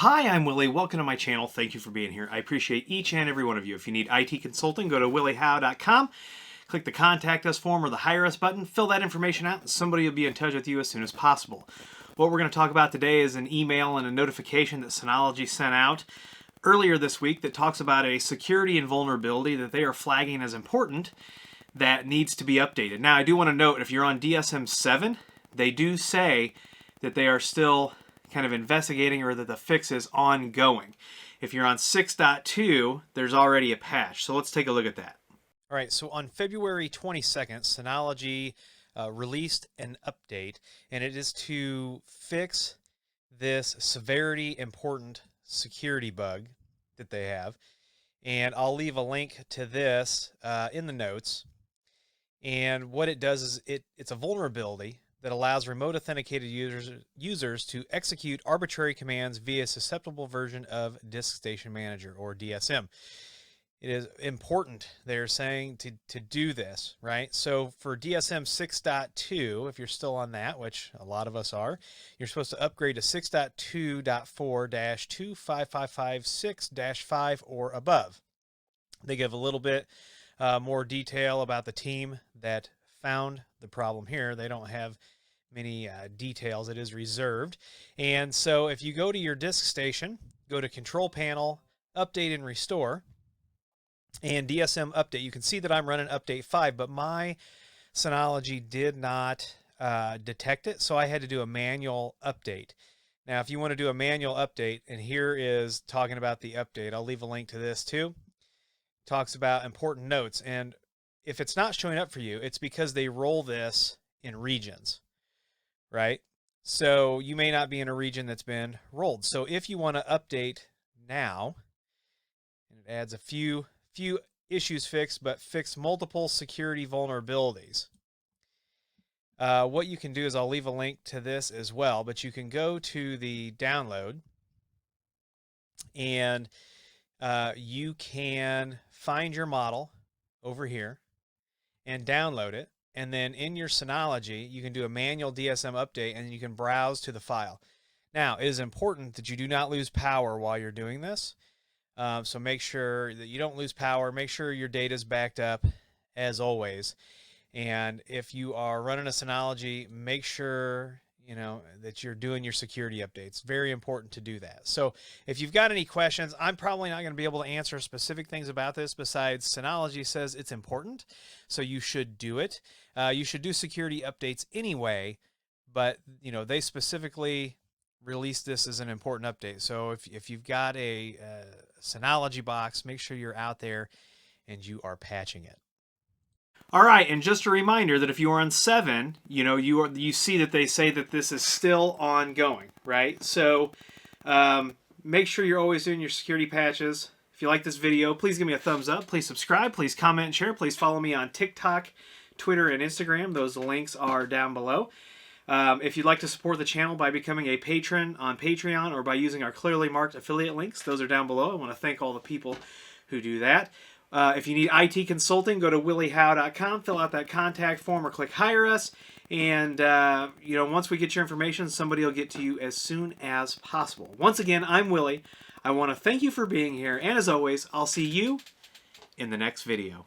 Hi, I'm Willie. Welcome to my channel. Thank you for being here. I appreciate each and every one of you. If you need IT consulting, go to williehowe.com. Click the Contact Us form or the Hire Us button. Fill that information out and somebody will be in touch with you as soon as possible. What we're going to talk about today is an email and a notification that Synology sent out earlier this week that talks about a security and vulnerability that they are flagging as important that needs to be updated. Now, I do want to note, if you're on DSM 7, they do say that they are still kind of investigating or that the fix is ongoing. If you're on 6.2, there's already a patch. So let's take a look at that. All right, so on February 22nd, Synology released an update, and it is to fix this severity important security bug that they have. And I'll leave a link to this in the notes. And what it does is it's a vulnerability that allows remote authenticated users to execute arbitrary commands via a susceptible version of Disk Station Manager, or DSM. It is important, they're saying, to do this, right? So for DSM 6.2, if you're still on that, which a lot of us are, you're supposed to upgrade to 6.2.4-25556-5 or above. They give a little bit more detail about the team that found the problem here. They don't have many details. It is reserved. And so if you go to your disk station, go to Control Panel, Update and Restore, and DSM Update, you can see that I'm running Update 5, but my Synology did not detect it, so I had to do a manual update. Now, if you want to do a manual update, and here is talking about the update, I'll leave a link to this too. Talks about important notes, and if it's not showing up for you, it's because they roll this in regions, right? So you may not be in a region that's been rolled. So if you want to update now, and it adds a few issues fixed, but fix multiple security vulnerabilities. What you can do is, I'll leave a link to this as well, but you can go to the download and you can find your model over here and download it. And then in your Synology, you can do a manual DSM update and you can browse to the file. Now, it is important that you do not lose power while you're doing this. So make sure that you don't lose power. Make sure your data is backed up as always. And if you are running a Synology, make sure that you're doing your security updates. Very important to do that. So if you've got any questions, I'm probably not going to be able to answer specific things about this, besides Synology says it's important, so you should do it. You should do security updates anyway, but they specifically released this as an important update. So if you've got a Synology box, make sure you're out there and you are patching it. All right, and just a reminder that if you are on 7, you see that they say that this is still ongoing, right? So make sure you're always doing your security patches. If you like this video, please give me a thumbs up. Please subscribe. Please comment and share. Please follow me on TikTok, Twitter, and Instagram. Those links are down below. If you'd like to support the channel by becoming a patron on Patreon or by using our clearly marked affiliate links, those are down below. I want to thank all the people who do that. If you need IT consulting, go to williehowe.com, fill out that contact form, or click Hire Us. And, once we get your information, somebody will get to you as soon as possible. Once again, I'm Willie. I want to thank you for being here. And as always, I'll see you in the next video.